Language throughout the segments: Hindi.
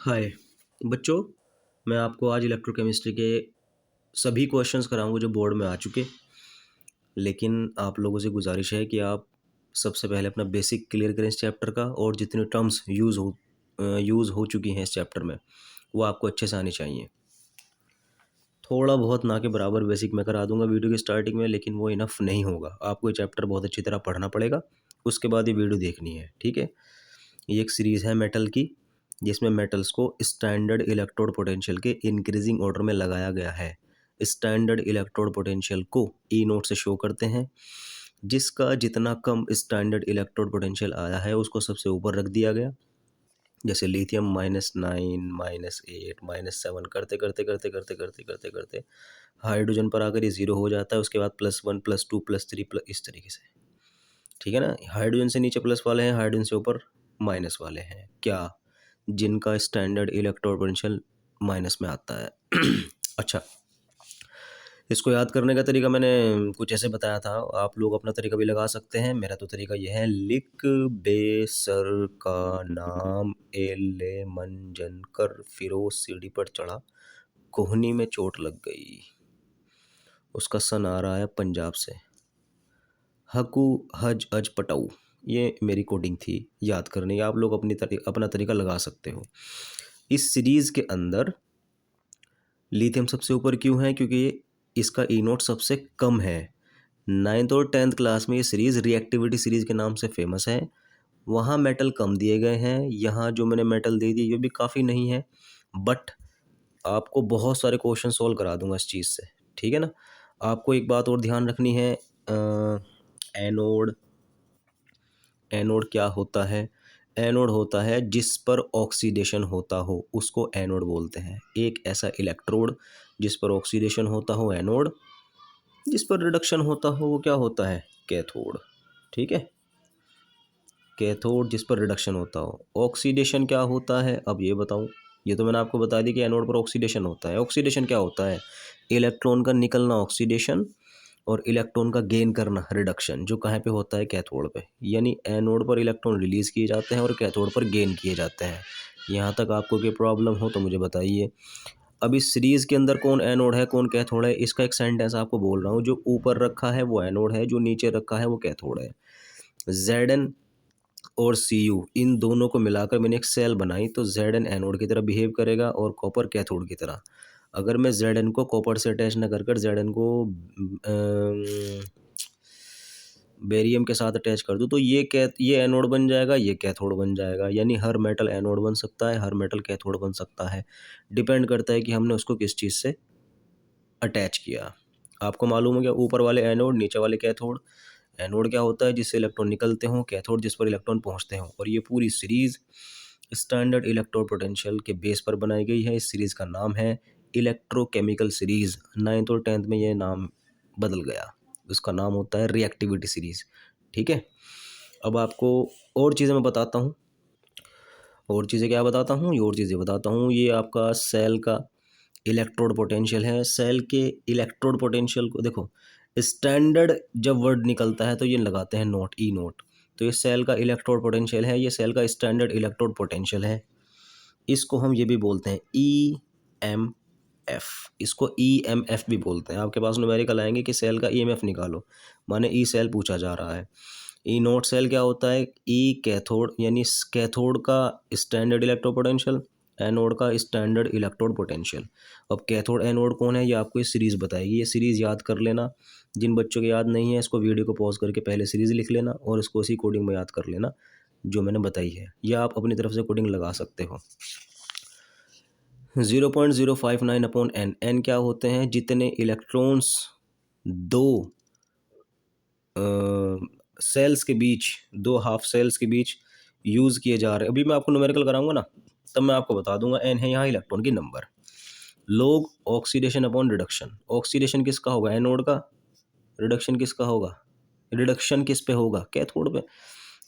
हाय बच्चों, मैं आपको आज इलेक्ट्रोकेमिस्ट्री के सभी क्वेश्चंस कराऊंगा जो बोर्ड में आ चुके। लेकिन आप लोगों से गुजारिश है कि आप सबसे पहले अपना बेसिक क्लियर करें इस चैप्टर का, और जितने टर्म्स यूज़ हो चुकी हैं इस चैप्टर में वो आपको अच्छे से आनी चाहिए। थोड़ा बहुत ना के बराबर बेसिक मैं करा दूंगा वीडियो की स्टार्टिंग में, लेकिन वो इनफ नहीं होगा। आपको ये चैप्टर बहुत अच्छी तरह पढ़ना पड़ेगा, उसके बाद ये वीडियो देखनी है, ठीक है। ये एक सीरीज़ है मेटल की, जिसमें मेटल्स को स्टैंडर्ड इलेक्ट्रोड पोटेंशियल के इंक्रीजिंग ऑर्डर में लगाया गया है। स्टैंडर्ड इलेक्ट्रोड पोटेंशियल को ई नोट से शो करते हैं। जिसका जितना कम स्टैंडर्ड इलेक्ट्रोड पोटेंशियल आया है उसको सबसे ऊपर रख दिया गया। जैसे लिथियम -9 -8 -7 करते करते करते करते करते करते करते हाइड्रोजन पर आकर ये ज़ीरो हो जाता है। उसके बाद +1 +2 +3 इस तरीके से, ठीक है ना। हाइड्रोजन से नीचे प्लस वाले हैं, हाइड्रोजन से ऊपर माइनस वाले हैं, क्या जिनका स्टैंडर्ड इलेक्ट्रोड पोटेंशियल माइनस में आता है। अच्छा, इसको याद करने का तरीका मैंने कुछ ऐसे बताया था, आप लोग अपना तरीका भी लगा सकते हैं। मेरा तो तरीका ये है, लिख बे सर का नाम एले मंजन कर फिरोज सीढ़ी पर चढ़ा, कोहनी में चोट लग गई। उसका सन आ रहा है पंजाब से। हकू हज अज पटाऊ, ये मेरी कोडिंग थी याद करने की। आप लोग अपना तरीका लगा सकते हो। इस सीरीज़ के अंदर लिथियम सबसे ऊपर क्यों है? क्योंकि इसका ई नोट सबसे कम है। 9th और 10th क्लास में ये सीरीज़ रिएक्टिविटी सीरीज़ के नाम से फेमस है। वहाँ मेटल कम दिए गए हैं, यहाँ जो मैंने मेटल दे दिए ये भी काफ़ी नहीं है, बट आपको बहुत सारे क्वेश्चन सॉल्व करा दूंगा इस चीज़ से, ठीक है ना। आपको एक बात और ध्यान रखनी है, एनोड। एनोड क्या होता है? एनोड होता है जिस पर ऑक्सीडेशन होता हो, उसको एनोड बोलते हैं। एक ऐसा इलेक्ट्रोड जिस पर ऑक्सीडेशन होता हो एनोड, जिस पर रिडक्शन होता हो वो क्या होता है? कैथोड, ठीक है। कैथोड जिस पर रिडक्शन होता हो। ऑक्सीडेशन क्या होता है अब ये बताऊं? ये तो मैंने आपको बता दी कि एनोड पर ऑक्सीडेशन होता है। ऑक्सीडेशन क्या होता है? इलेक्ट्रॉन का निकलना ऑक्सीडेशन, और इलेक्ट्रॉन का गेन करना रिडक्शन, जो कहाँ पे होता है? कैथोड पे। यानी एनोड पर इलेक्ट्रॉन रिलीज किए जाते हैं और कैथोड पर गेन किए जाते हैं। यहाँ तक आपको कोई प्रॉब्लम हो तो मुझे बताइए। अब इस सीरीज के अंदर कौन एनोड है कौन कैथोड है, इसका एक सेंटेंस आपको बोल रहा हूँ। जो ऊपर रखा है वो एनोड है, जो नीचे रखा है वो कैथोड है। Zn और Cu इन दोनों को मिलाकर मैंने एक सेल बनाई, तो Zn एनोड की तरह बिहेव करेगा और कॉपर कैथोड की तरह। अगर मैं Zn को कॉपर से अटैच न कर कर Zn को बेरियम के साथ अटैच कर दूँ तो ये एनोड बन जाएगा, ये कैथोड बन जाएगा। यानी हर मेटल एनोड बन सकता है, हर मेटल कैथोड बन सकता है। डिपेंड करता है कि हमने उसको किस चीज़ से अटैच किया। आपको मालूम हो गया, ऊपर वाले एनोड नीचे वाले कैथोड। एनोड क्या होता है? जिससे इलेक्ट्रॉन निकलते हों। कैथोड जिस पर इलेक्ट्रॉन पहुंचते हों। और ये पूरी सीरीज स्टैंडर्ड इलेक्ट्रोड पोटेंशियल के बेस पर बनाई गई है। इस सीरीज का नाम है इलेक्ट्रोकेमिकल सीरीज। 9th और 10th में ये नाम बदल गया, उसका नाम होता है रिएक्टिविटी सीरीज, ठीक है। अब आपको और चीज़ें मैं बताता हूँ। और चीज़ें क्या बताता हूँ? ये और चीज़ें बताता हूँ। ये आपका सेल का इलेक्ट्रोड पोटेंशियल है। सेल के इलेक्ट्रोड पोटेंशियल को देखो, स्टैंडर्ड जब वर्ड निकलता है तो ये लगाते हैं नोट, ई नोट। तो ये सेल का इलेक्ट्रोड पोटेंशियल है, ये सेल का स्टैंडर्ड इलेक्ट्रोड पोटेंशियल है। इसको हम ये भी बोलते हैं ई एम एफ। इसको ई एम एफ भी बोलते हैं। आपके पास न्यूमेरिकल आएंगे कि सेल का ई एम एफ निकालो, माने ई सेल पूछा जा रहा है। ई नोट सेल क्या होता है? ई कैथोड, यानी कैथोड का स्टैंडर्ड इलेक्ट्रोड पोटेंशियल, एनोड का स्टैंडर्ड इलेक्ट्रोड पोटेंशियल। अब कैथोड एनोड कौन है ये आपको ये सीरीज़ बताएगी। ये सीरीज़ याद कर लेना। जिन बच्चों को याद नहीं है इसको वीडियो को पॉज करके पहले सीरीज़ लिख लेना और इसको उसी कोडिंग में याद कर लेना जो मैंने बताई है, या आप अपनी तरफ से कोडिंग लगा सकते हो। 0.059/n। एन क्या होते हैं? जितने इलेक्ट्रॉन्स दो सेल्स के बीच, दो हाफ सेल्स के बीच यूज़ किए जा रहे हैं। अभी मैं आपको न्यूमेरिकल कराऊंगा ना, तब मैं आपको बता दूंगा। एन है यहाँ इलेक्ट्रॉन की नंबर। लोग ऑक्सीडेशन अपॉन रिडक्शन। ऑक्सीडेशन किसका होगा? एनोड का। रिडक्शन किसका होगा? रिडक्शन किस पे होगा? कैथोड पे।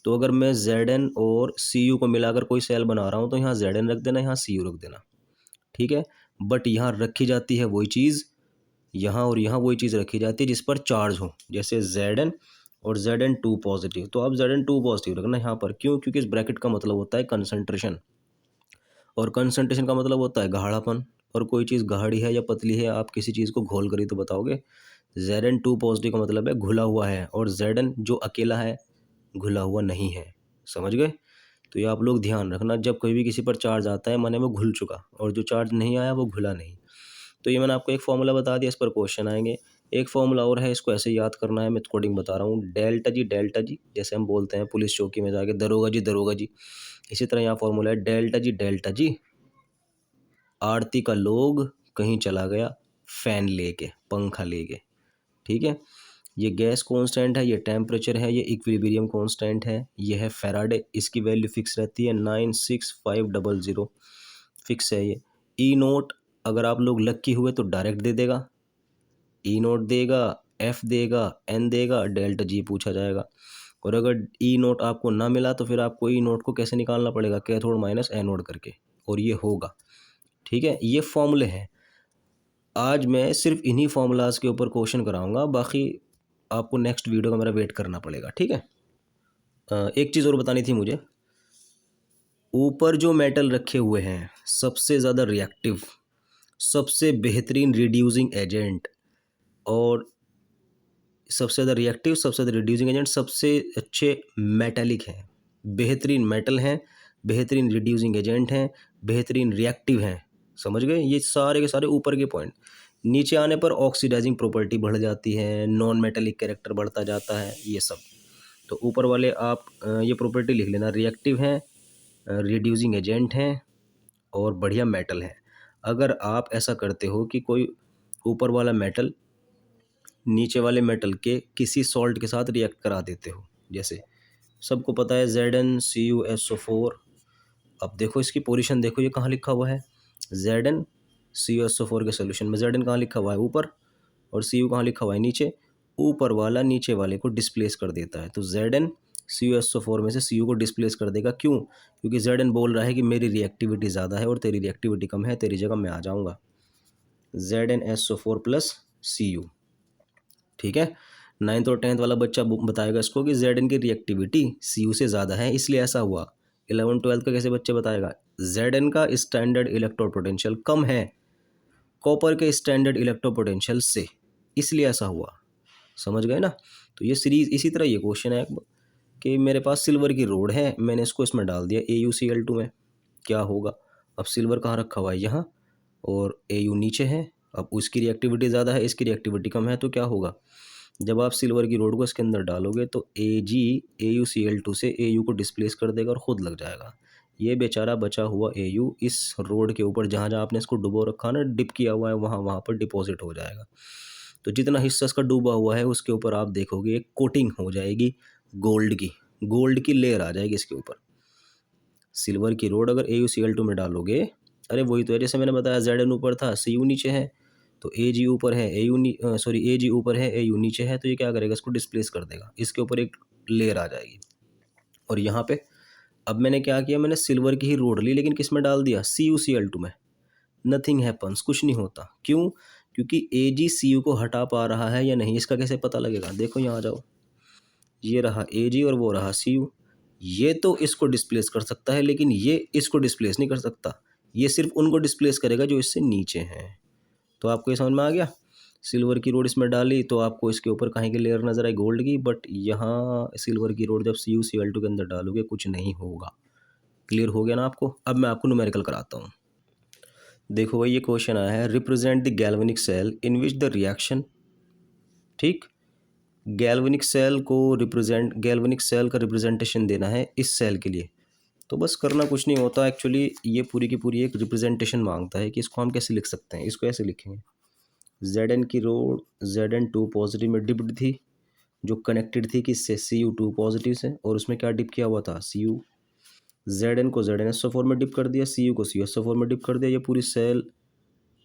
तो अगर मैं Zn और Cu को मिलाकर कोई सेल बना रहा हूँ तो यहाँ Zn रख देना, यहाँ Cu रख देना, ठीक है। बट यहाँ रखी जाती है वही चीज़, यहाँ और यहाँ वही चीज़ रखी जाती है जिस पर चार्ज हो। जैसे Zn और Zn2 पॉजिटिव, तो अब Zn2 पॉजिटिव रखना यहाँ पर। क्यों? क्योंकि इस ब्रैकेट का मतलब होता है कंसंट्रेशन। और कंसंट्रेशन का मतलब होता है गाढ़ापन, और कोई चीज़ गाढ़ी है या पतली है आप किसी चीज़ को घोल कर ही तो बताओगे। Zn2 पॉजिटिव का मतलब है घुला हुआ है, और Zn जो अकेला है घुला हुआ नहीं है। समझ गए? तो ये आप लोग ध्यान रखना, जब कोई भी किसी पर चार्ज आता है माने वो घुल चुका, और जो चार्ज नहीं आया वो घुला नहीं। तो ये मैंने आपको एक फॉर्मूला बता दिया, इस पर क्वेश्चन आएंगे। एक फॉर्मूला और है, इसको ऐसे याद करना है, मैं कोडिंग बता रहा हूँ। डेल्टा जी जैसे हम बोलते हैं पुलिस चौकी में जाके दरोगा जी दरोगा जी, इसी तरह यहाँ फॉर्मूला है डेल्टा जी आरती का लोग कहीं चला गया फैन लेके, पंखा लेके। ठीक है, ये गैस कांस्टेंट है, ये टेम्परेचर है, ये इक्विलिब्रियम कांस्टेंट है, ये है फैराडे, इसकी वैल्यू फिक्स रहती है 96500, फिक्स है ये। ई नोट अगर आप लोग लक्की हुए तो डायरेक्ट दे देगा, ई नोट देगा, एफ देगा, एन देगा, डेल्टा जी पूछा जाएगा। और अगर ई नोट आपको ना मिला तो फिर आपको ई नोट को कैसे निकालना पड़ेगा, कैथोड माइनस एनोड करके, और ये होगा। ठीक है, ये फॉर्मूले हैं। आज मैं सिर्फ इन्हीं फॉर्मूलाज के ऊपर क्वेश्चन कराऊंगा, बाकी आपको नेक्स्ट वीडियो का मेरा वेट करना पड़ेगा। ठीक है, एक चीज़ और बतानी थी मुझे। ऊपर जो मेटल रखे हुए हैं सबसे ज़्यादा रिएक्टिव, सबसे बेहतरीन रिड्यूसिंग एजेंट, और सबसे ज़्यादा रिएक्टिव, सबसे ज़्यादा रिड्यूसिंग एजेंट, सबसे अच्छे मेटेलिक हैं, बेहतरीन मेटल हैं, बेहतरीन रिड्यूसिंग एजेंट हैं, बेहतरीन रिएक्टिव हैं। समझ गए? ये सारे के सारे ऊपर के पॉइंट। नीचे आने पर ऑक्सीडाइजिंग प्रॉपर्टी बढ़ जाती है, नॉन मेटेलिक कैरेक्टर बढ़ता जाता है, ये सब। तो ऊपर वाले आप ये प्रॉपर्टी लिख लेना, रिएक्टिव हैं, रिड्यूसिंग एजेंट हैं, और बढ़िया मेटल है। अगर आप ऐसा करते हो कि कोई ऊपर वाला मेटल नीचे वाले मेटल के किसी सॉल्ट के साथ रिएक्ट करा देते हो, जैसे सबको पता है ZnCuSO4। अब देखो इसकी पोजीशन देखो, ये कहाँ लिखा हुआ है, ZnCuSO4 के सोल्यूशन में Zn कहाँ लिखा हुआ है, ऊपर, और Cu कहाँ लिखा हुआ है, नीचे। ऊपर वाला नीचे वाले को डिस्प्लेस कर देता है, तो ZnCuSO4 में से Cu को डिस्प्लेस कर देगा। क्यों? क्योंकि Zn बोल रहा है कि मेरी रिएक्टिविटी ज़्यादा है और तेरी रिएक्टिविटी कम है, तेरी जगह मैं आ जाऊँगा, ZnSO4 प्लस Cu। ठीक है, 9th और 10th वाला बच्चा बताएगा इसको कि Zn की रिएक्टिविटी Cu से ज़्यादा है, इसलिए ऐसा हुआ। 11 12 का कैसे बच्चे बताएगा, Zn का स्टैंडर्ड इलेक्ट्रोड पोटेंशियल कम है कॉपर के स्टैंडर्ड इलेक्ट्रोड पोटेंशियल से, इसलिए ऐसा हुआ। समझ गए ना? तो ये सीरीज इसी तरह ये क्वेश्चन है कि मेरे पास सिल्वर की रोड है, मैंने इसको इसमें डाल दिया AuCl2 में, क्या होगा। अब सिल्वर कहाँ रखा हुआ है, यहाँ, और Au नीचे है। अब उसकी रिएक्टिविटी ज़्यादा है, इसकी रिएक्टिविटी कम है, तो क्या होगा, जब आप सिल्वर की रोड को इसके अंदर डालोगे तो Ag AuCl2 से Au को डिस्प्लेस कर देगा और खुद लग जाएगा। ये बेचारा बचा हुआ Au इस रोड के ऊपर जहाँ जहाँ आपने इसको डुबो रखा ना, डिप किया हुआ है, वहाँ वहाँ पर डिपॉजिट हो जाएगा। तो जितना हिस्सा इसका डूबा हुआ है उसके ऊपर आप देखोगे एक कोटिंग हो जाएगी गोल्ड की लेयर आ जाएगी इसके ऊपर। सिल्वर की रोड अगर AuCl2 में डालोगे, अरे वही तो है, जैसे मैंने बताया Zn ऊपर था, Cu नीचे है, तो Ag ऊपर है, Ag ऊपर है, Au नीचे है, तो ये क्या करेगा, इसको डिस्प्लेस कर देगा, इसके ऊपर एक लेयर आ जाएगी। और यहाँ पे अब मैंने क्या किया, मैंने सिल्वर की ही रोड ली, लेकिन किस में डाल दिया, CuCl2 में। नथिंग हैपन्स, कुछ नहीं होता। क्यों? क्योंकि Ag Cu को हटा पा रहा है या नहीं, इसका कैसे पता लगेगा, देखो यहाँ आ जाओ, ये रहा Ag और वो रहा Cu। ये तो इसको डिस्प्लेस कर सकता है, लेकिन ये इसको डिस्प्लेस नहीं कर सकता, ये सिर्फ उनको डिस्प्लेस करेगा जो इससे नीचे हैं। तो आपको ये समझ में आ गया, सिल्वर की रोड इसमें डाली तो आपको इसके ऊपर कहीं की लेयर नजर आई, गोल्ड की, बट यहाँ सिल्वर की रोड जब CuCl2 के अंदर डालोगे कुछ नहीं होगा। क्लियर हो गया ना आपको? अब मैं आपको न्यूमेरिकल कराता हूँ। देखो भाई, ये क्वेश्चन आया है, represent the galvanic cell in which the reaction, ठीक, गैल्वेनिक सेल का रिप्रेजेंटेशन देना है इस सेल के लिए। तो बस करना कुछ नहीं होता एक्चुअली, ये पूरी की पूरी एक रिप्रेजेंटेशन मांगता है कि इसको हम कैसे लिख सकते हैं। इसको ऐसे लिखेंगे, Zn की रोड Zn2 पॉजिटिव में डिप्ड थी, जो कनेक्टेड थी किससे, Cu2 पॉजिटिव से, और उसमें क्या डिप किया हुआ था, Cu। Zn को ZnSO4 में डिप कर दिया, Cu को CuSO4 में डिप कर दिया, ये पूरी सेल।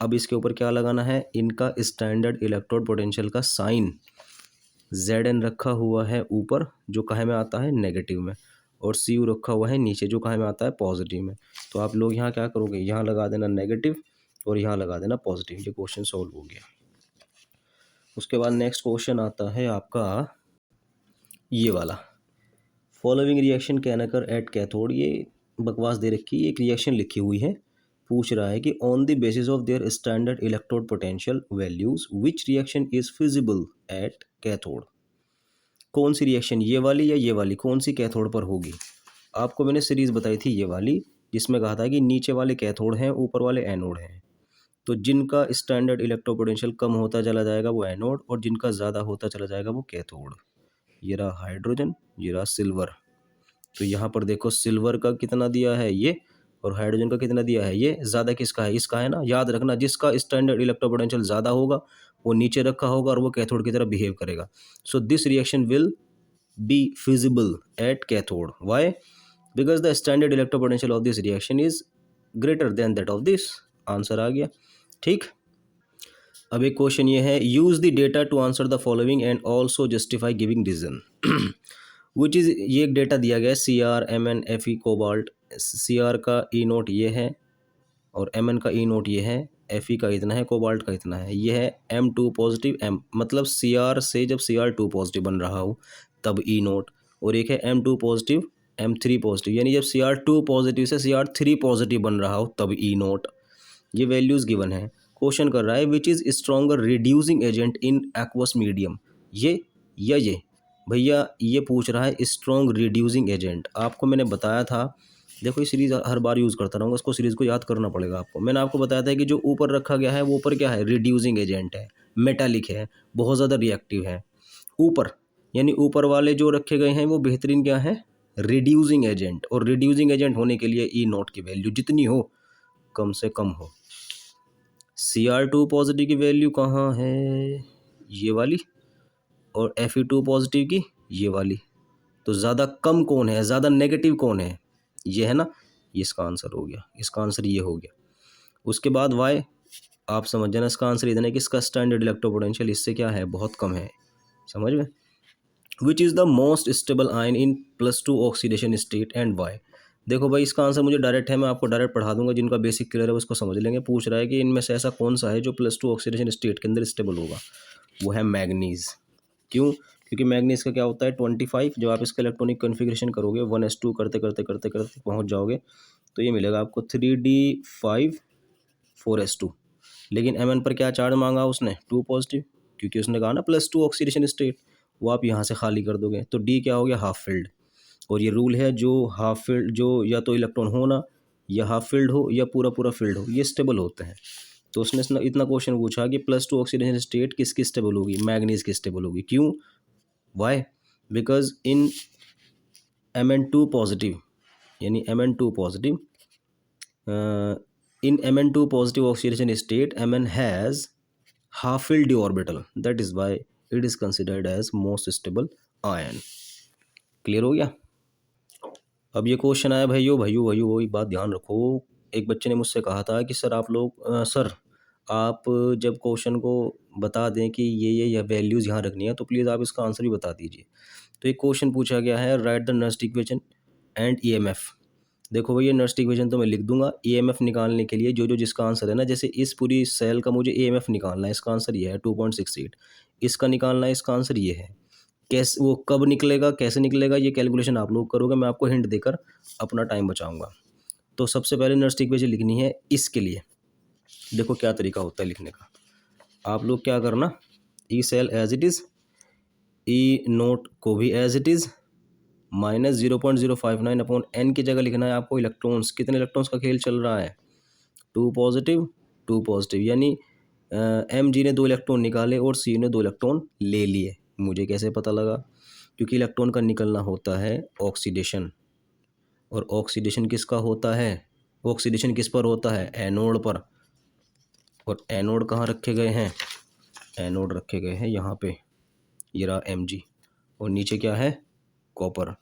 अब इसके ऊपर क्या लगाना है, इनका स्टैंडर्ड इलेक्ट्रोड पोटेंशियल का साइन। Zn रखा हुआ है ऊपर, जो कहे में आता है, नेगेटिव में, और Cu रखा हुआ है नीचे, जो कहे में आता है, पॉजिटिव में। तो आप लोग यहाँ क्या करोगे, यहाँ लगा देना नेगेटिव और यहाँ लगा देना पॉजिटिव। ये क्वेश्चन सॉल्व हो गया। उसके बाद नेक्स्ट क्वेश्चन आता है आपका ये वाला, following reaction can occur at cathode. ये बकवास दे रखी है, एक रिएक्शन लिखी हुई है, पूछ रहा है कि on the basis of their standard electrode potential values which reaction is feasible at cathode. कौन सी रिएक्शन, ये वाली या ये वाली, कौन सी कैथोड पर होगी। आपको मैंने सीरीज बताई थी ये वाली, जिसमें कहा था कि नीचे वाले कैथोड हैं, ऊपर वाले एनोड हैं। तो जिनका स्टैंडर्ड इलेक्ट्रो पोटेंशियल कम होता चला जाएगा वो एनोड, और जिनका ज़्यादा होता चला जाएगा वो कैथोड। ये रहा हाइड्रोजन, ये रहा सिल्वर। तो यहाँ पर देखो सिल्वर का कितना दिया है ये, और हाइड्रोजन का कितना दिया है ये। ज़्यादा किसका है, इसका है ना। याद रखना, जिसका स्टैंडर्ड इलेक्ट्रो पोटेंशियल ज़्यादा होगा वो नीचे रखा होगा और वो कैथोड की तरह बिहेव करेगा। So this reaction will be feasible at cathode. Why? Because the standard electro potential of this reaction is greater than that of this. Answer आ गया। ठीक। अब एक क्वेश्चन ये है, use the data to answer the following and also justify giving reason. Which is, ये एक डेटा दिया गया है, C R M N F E cobalt. C R का ई नोट ये है और एम एन का ई नोट ये है, एफ ई का इतना है, कोबाल्ट का इतना है। ये है M2 पॉजिटिव, एम मतलब सी आर से जब Cr2 पॉजिटिव बन रहा हो तब ई नोट, और एक है M2 पॉजिटिव M3 पॉजिटिव, यानी जब Cr2 पॉजिटिव से Cr3 पॉजिटिव बन रहा हो तब ई नोट। ये वैल्यूज़ गिवन है। क्वेश्चन कर रहा है which is stronger reducing agent in aqueous medium, ये या ये। भैया ये पूछ रहा है स्ट्रॉन्ग रिड्यूसिंग एजेंट। आपको मैंने बताया था, देखो ये सीरीज़ हर बार यूज़ करता रहूँगा, इसको सीरीज़ को याद करना पड़ेगा आपको। मैंने आपको बताया था कि जो ऊपर रखा गया है वो ऊपर क्या है, रिड्यूसिंग एजेंट है, मेटालिक है, बहुत ज़्यादा रिएक्टिव है। ऊपर यानी ऊपर वाले जो रखे गए हैं वो बेहतरीन क्या है, रिड्यूसिंग एजेंट। और रिड्यूसिंग एजेंट होने के लिए ई नोट की वैल्यू जितनी हो कम से कम हो। Cr2 पॉजिटिव की वैल्यू कहाँ है, ये वाली, और Fe2 पॉजिटिव की ये वाली। तो ज़्यादा कम कौन है, ज़्यादा नेगेटिव कौन है, ये है ना। ये इसका आंसर हो गया, इसका आंसर ये हो गया। उसके बाद वाई, आप समझ जाना इसका आंसर इतना है कि इसका स्टैंडर्ड इलेक्ट्रो पोटेंशियल इससे क्या है, बहुत कम है। समझ में। Which is the most stable ion in +2 oxidation state and why. देखो भाई इसका आंसर मुझे डायरेक्ट है, मैं आपको डायरेक्ट पढ़ा दूंगा, जिनका बेसिक क्लियर है उसको समझ लेंगे। पूछ रहा है कि इनमें से ऐसा कौन सा है जो +2 ऑक्सीडेशन स्टेट के अंदर स्टेबल होगा, वो है मैग्नीज। क्यों? क्योंकि मैग्नीज का क्या होता है 25, जब आप इसका इलेक्ट्रॉनिक कन्फिग्रेशन करोगे 1s2 करते करते करते करते पहुंच जाओगे तो ये मिलेगा आपको 3d5 4s2। लेकिन Mn पर क्या चार्ज मांगा उसने, 2 पॉजिटिव, क्योंकि उसने कहा ना +2 ऑक्सीडेशन स्टेट, वो आप यहाँ से खाली कर दोगे तो डी क्या हो गया, हाफ फिल्ड। और ये रूल है, जो हाफ फील्ड, जो या तो इलेक्ट्रॉन हो ना, या हाफ फील्ड हो या पूरा पूरा फील्ड हो, ये स्टेबल होते हैं। तो उसने इतना क्वेश्चन पूछा कि +2 ऑक्सीडेशन स्टेट किसकी स्टेबल होगी, मैग्नीज की स्टेबल होगी। क्यों? Why? Because in Mn2 positive, यानी Mn2 positive, in Mn2 positive oxidation state Mn has half filled d orbital, that is why it is considered as most stable ion। Clear हो गया। अब ये क्वेश्चन आया, भाइयों वही बात ध्यान रखो। एक बच्चे ने मुझसे कहा था कि सर आप लोग सर आप जब क्वेश्चन को बता दें कि ये वैल्यूज़ यहाँ रखनी है तो प्लीज़ आप इसका आंसर भी बता दीजिए। तो एक क्वेश्चन पूछा गया है, right the Nernst equation and EMF. देखो भैया नर्स्ट इक्वेशन तो मैं लिख दूंगा, ईएमएफ निकालने के लिए जो जिसका आंसर है ना, जैसे इस पूरी सेल का मुझे ईएमएफ निकालना है, इसका आंसर ये है 2.68। इसका निकालना है, इसका आंसर ये है। कैसे वो कब निकलेगा, कैसे निकलेगा, ये कैलकुलेशन आप लोग करोगे, मैं आपको हिंट देकर अपना टाइम बचाऊंगा। तो सबसे पहले नर्स्ट इक्वेशन लिखनी है इसके लिए। देखो क्या तरीका होता है लिखने का। आप लोग क्या करना, E cell as it is, E naught को भी as it is, -0.059 upon n की जगह लिखना है आपको इलेक्ट्रॉन्स। कितने इलेक्ट्रॉन्स का खेल चल रहा है, 2 पॉजिटिव 2 पॉजिटिव, यानी Mg ने 2 इलेक्ट्रॉन निकाले और C ने 2 इलेक्ट्रॉन ले लिए। मुझे कैसे पता लगा, क्योंकि इलेक्ट्रॉन का निकलना होता है ऑक्सीडेशन, और ऑक्सीडेशन किसका होता है, ऑक्सीडेशन किस पर होता है, एनोड पर। और एनोड कहाँ रखे गए हैं, एनोड रखे गए हैं यहाँ पे, ये रहा Mg, और नीचे क्या है, कॉपर।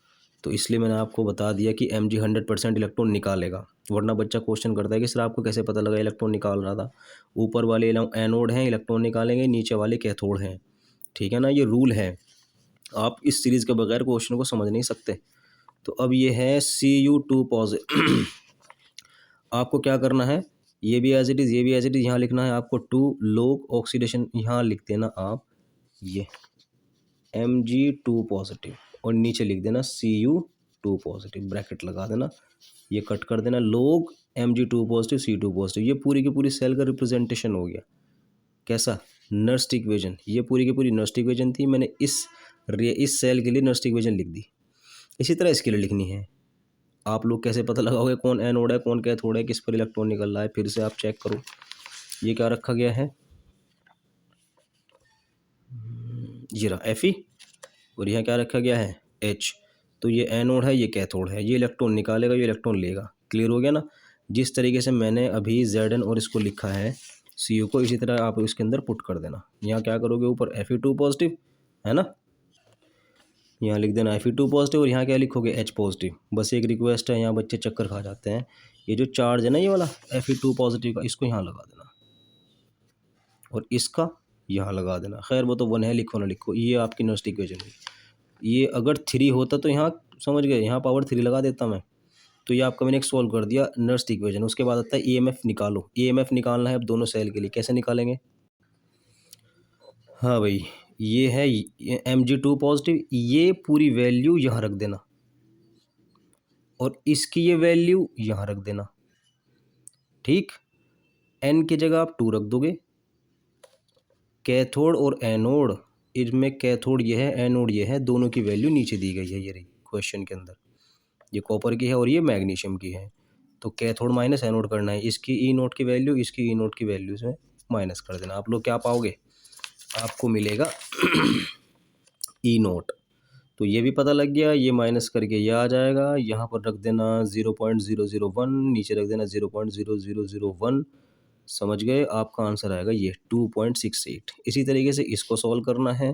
तो इसलिए मैंने आपको बता दिया कि Mg 100% इलेक्ट्रॉन निकालेगा, वरना बच्चा क्वेश्चन करता है कि सर आपको कैसे पता लगा इलेक्ट्रॉन निकाल रहा था। ऊपर वाले एनोड हैं, इलेक्ट्रॉन निकालेंगे, नीचे वाले कैथोड हैं। ठीक है ना, ये रूल है, आप इस सीरीज़ के बगैर क्वेश्चन को समझ नहीं सकते। तो अब ये है Cu2 पॉजिटिव। आपको क्या करना है, ये भी एज इट इज़, ये भी एज इट इज़, यहाँ लिखना है आपको 2 लोग ऑक्सीडेशन, यहाँ लिख देना आप ये Mg2 पॉजिटिव, और नीचे लिख देना Cu 2 पॉजिटिव, ब्रैकेट लगा देना, ये कट कर देना, log Mg2 positive C2 positive. ये पूरी की पूरी सेल का रिप्रेजेंटेशन हो गया। कैसा? Nernst equation. ये पूरी की पूरी नर्स्ट इक्वेशन थी, मैंने इस सेल के लिए नर्स्ट इक्वेशन लिख दी। इसी तरह इसके लिए लिखनी है। आप लोग कैसे पता लगाओगे कौन एनोड है कौन कैथोड है, किस पर इलेक्ट्रॉन निकल रहा है? फिर से आप चेक करो, ये क्या रखा गया है, ये रहा Fe, और यहाँ क्या रखा गया है H। तो ये एनोड है, ये कैथोड है, ये इलेक्ट्रॉन निकालेगा, ये इलेक्ट्रॉन लेगा। क्लियर हो गया ना? जिस तरीके से मैंने अभी Zn और इसको लिखा है Cu को, इसी तरह आप इसके अंदर पुट कर देना। यहाँ क्या करोगे, ऊपर Fe2 पॉजिटिव है ना, यहाँ लिख देना Fe2 पॉजिटिव, और यहाँ क्या लिखोगे H पॉजिटिव। बस एक रिक्वेस्ट है, यहाँ बच्चे चक्कर खा जाते हैं, ये जो चार्ज है ना ये वाला Fe2 पॉजिटिव का, इसको यहाँ लगा देना और इसका यहाँ लगा देना। खैर वो तो 1 है, लिखो ना लिखो, ये आपकी नर्स्ट इक्वेशन हुई। ये अगर 3 होता तो यहाँ समझ गए, यहाँ पावर 3 लगा देता मैं। तो ये आपका मैंने एक सॉल्व कर दिया नर्स्ट इक्वेशन। उसके बाद आता है EMF निकालो। EMF निकालना है अब दोनों सेल के लिए। कैसे निकालेंगे? हाँ भाई, ये है Mg2 पॉजिटिव, ये पूरी वैल्यू यहाँ रख देना और इसकी ये वैल्यू यहाँ रख देना। ठीक, N की जगह आप 2 रख दोगे। कैथोड और एनोड, इसमें कैथोड ये है एनोड ये है, दोनों की वैल्यू नीचे दी गई है। ये रही क्वेश्चन के अंदर, ये कॉपर की है और ये मैग्नीशियम की है। तो कैथोड माइनस एनोड करना है, इसकी ई नोट की वैल्यू इसकी ई नोट की वैल्यू से माइनस कर देना। आप लोग क्या पाओगे, आपको मिलेगा ई नोट। तो ये भी पता लग गया, ये माइनस करके ये आ जाएगा, यहाँ पर रख देना 0.001, नीचे रख देना 0.0001। समझ गए? आपका आंसर आएगा ये 2.68। इसी तरीके से इसको सॉल्व करना है।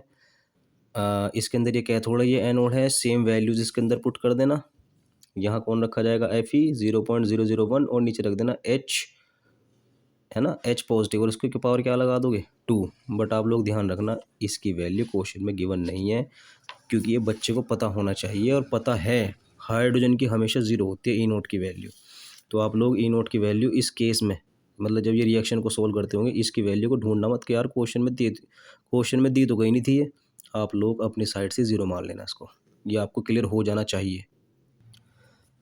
इसके अंदर ये कैथोड है, ये एनोड है, सेम वैल्यूज इसके अंदर पुट कर देना। यहाँ कौन रखा जाएगा Fe 0.001 और नीचे रख देना H, है ना, H पॉजिटिव, और इसकी पावर क्या लगा दोगे 2। बट आप लोग ध्यान रखना इसकी वैल्यू क्वेश्चन में गिवन नहीं है, क्योंकि ये बच्चे को पता होना चाहिए, और पता है हाइड्रोजन की हमेशा 0 होती है ई नोट की वैल्यू। तो आप लोग ई नोट की वैल्यू इस केस में, मतलब जब ये रिएक्शन को सोल्व करते होंगे, इसकी वैल्यू को ढूंढना मत कि यार क्वेश्चन में दी तो गई नहीं थी ये। आप लोग अपनी साइड से 0 मान लेना इसको, ये आपको क्लियर हो जाना चाहिए।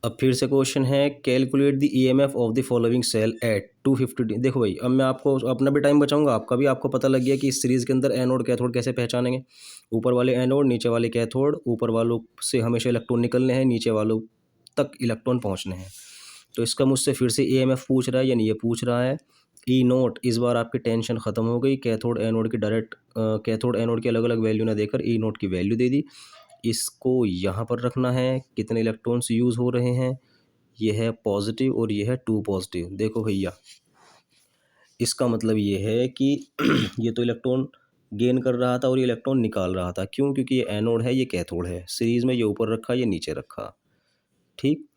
अब फिर से क्वेश्चन है, calculate the EMF of the following cell at 250। देखो भाई, अब मैं आपको अपना भी टाइम बचाऊंगा, आपका भी। आपको पता लग गया कि इस सीरीज़ के अंदर एनोड कैथोड कैसे पहचानेंगे। ऊपर वाले एनोड, नीचे वाले कैथोड। ऊपर वालों से हमेशा इलेक्ट्रॉन निकलने हैं, नीचे वालों तक इलेक्ट्रॉन पहुँचने हैं। तो इसका मुझसे फिर से EMF पूछ रहा है, यानी ये पूछ रहा है ई नोट। इस बार आपकी टेंशन ख़त्म हो गई, कैथोड एनोड की डायरेक्ट कैथोड एनोड की अलग अलग वैल्यू ना देकर ई नोट की वैल्यू दे दी। इसको यहाँ पर रखना है, कितने इलेक्ट्रॉन्स यूज़ हो रहे हैं, ये है पॉजिटिव और ये है 2 पॉजिटिव। देखो भैया, इसका मतलब ये है कि ये तो इलेक्ट्रॉन गेन कर रहा था और ये इलेक्ट्रॉन निकाल रहा था। क्यों? क्योंकि ये एनोड है, ये कैथोड है। सीरीज़ में ये ऊपर रखा, ये नीचे रखा। ठीक,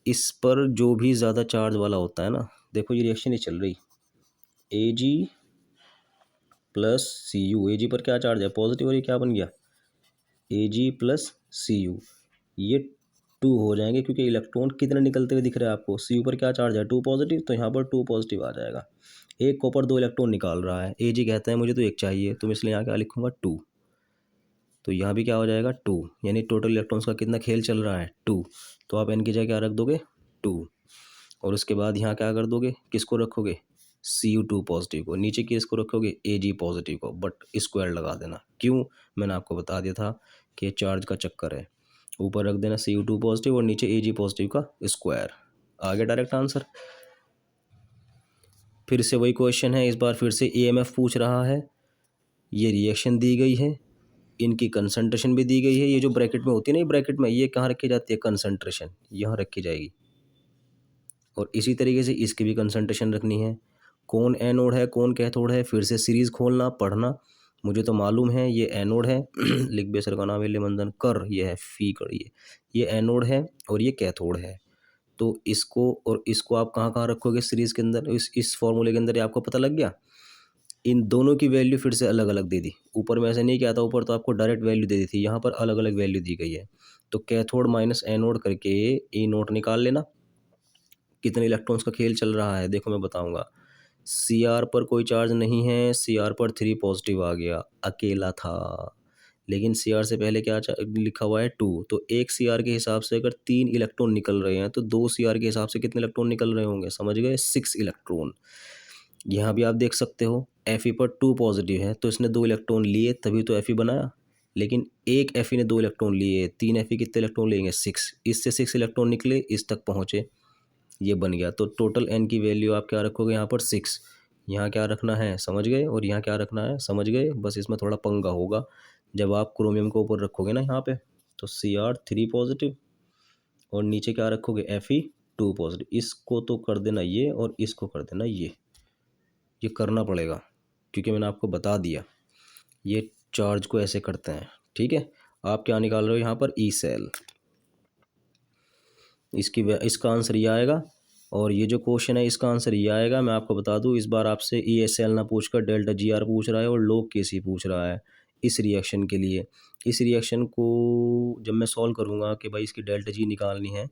इस पर जो भी ज़्यादा चार्ज वाला होता है ना, देखो ये रिएक्शन ही चल रही, Ag प्लस Cu। Ag पर क्या चार्ज है, पॉजिटिव, और ये क्या बन गया Ag प्लस Cu। ये 2 हो जाएंगे, क्योंकि इलेक्ट्रॉन कितने निकलते हुए दिख रहे हैं आपको। Cu पर क्या चार्ज है 2 पॉजिटिव, तो यहाँ पर 2 पॉजिटिव आ जाएगा। एक कॉपर 2 इलेक्ट्रॉन निकाल रहा है, Ag कहता है मुझे तो 1 चाहिए, तो मैं इसलिए यहाँ क्या लिखूंगा 2। तो यहाँ भी क्या हो जाएगा 2, यानी टोटल इलेक्ट्रॉन्स का कितना खेल चल रहा है 2। तो आप N की जगह क्या रख दोगे 2, और उसके बाद यहाँ क्या कर दोगे, किसको रखोगे Cu2 पॉजिटिव को, नीचे किसको रखोगे Ag पॉजिटिव को, बट स्क्वायर लगा देना। क्यों? मैंने आपको बता दिया था कि चार्ज का चक्कर है। ऊपर रख देना Cu2 पॉजिटिव और नीचे Ag पॉजिटिव का स्क्वायर। आ गया डायरेक्ट आंसर। फिर से वही क्वेश्चन है, इस बार फिर से EMF पूछ रहा है। ये रिएक्शन दी गई है, इनकी कंसंट्रेशन भी दी गई है। ये जो ब्रैकेट में होती है ना, ये ब्रैकेट में ये कहाँ रखी जाती है, कंसंट्रेशन यहाँ रखी जाएगी, और इसी तरीके से इसकी भी कंसंट्रेशन रखनी है। कौन एनोड है कौन कैथोड है, फिर से सीरीज़ खोलना, पढ़ना। मुझे तो मालूम है ये एनोड है लिख बेसर का नाम है मंदन कर, ये है फी कर, ये एनोड है और ये कैथोड है। तो इसको और इसको आप कहाँ कहाँ रखोगे सीरीज़ के अंदर, इस फॉर्मूले के अंदर, ये आपको पता लग गया। इन दोनों की वैल्यू फिर से अलग अलग दे दी। ऊपर में ऐसे नहीं किया था, ऊपर तो आपको डायरेक्ट वैल्यू दे दी थी, यहाँ पर अलग अलग वैल्यू दी गई है। तो कैथोड माइनस एनोड करके ई नोट निकाल लेना, कितने इलेक्ट्रॉन्स का खेल चल रहा है देखो मैं बताऊंगा। Cr पर कोई चार्ज नहीं है, Cr पर 3 पॉजिटिव आ गया, अकेला था। लेकिन Cr से पहले क्या लिखा हुआ है 2, तो एक Cr के हिसाब से अगर 3 इलेक्ट्रॉन निकल रहे हैं तो 2 Cr के हिसाब से कितने इलेक्ट्रॉन निकल रहे होंगे, समझ गए, 6 इलेक्ट्रॉन। यहाँ भी आप देख सकते हो Fe पर 2 पॉजिटिव है तो इसने 2 इलेक्ट्रॉन लिए तभी तो Fe बनाया, लेकिन एक Fe ने 2 इलेक्ट्रॉन लिए, 3 Fe कितने इलेक्ट्रॉन लेंगे, 6, इससे 6 इलेक्ट्रॉन निकले, इस तक पहुँचे, ये बन गया। तो टोटल N की वैल्यू आप क्या रखोगे यहाँ पर 6, यहाँ क्या रखना है समझ गए, और यहाँ क्या रखना है समझ गए। बस इसमें थोड़ा पंगा होगा जब आप क्रोमियम को ऊपर रखोगे ना यहाँ पे, तो Cr3 पॉजिटिव और नीचे क्या रखोगे Fe2 पॉजिटिव, इसको तो कर देना ये और इसको कर देना ये करना पड़ेगा क्योंकि मैंने आपको बता दिया ये चार्ज को ऐसे करते हैं, ठीक है। आप क्या निकाल रहे हो यहाँ पर ई सेल, इसका आंसर ये आएगा, और ये जो क्वेश्चन है इसका आंसर ये आएगा। मैं आपको बता दूं इस बार आपसे ई एस एल ना पूछकर डेल्टा जी आर पूछ रहा है और log Kc पूछ रहा है इस रिएक्शन के लिए। इस रिएक्शन को जब मैं सॉल्व करूंगा कि भाई इसकी डेल्टा जी निकालनी है,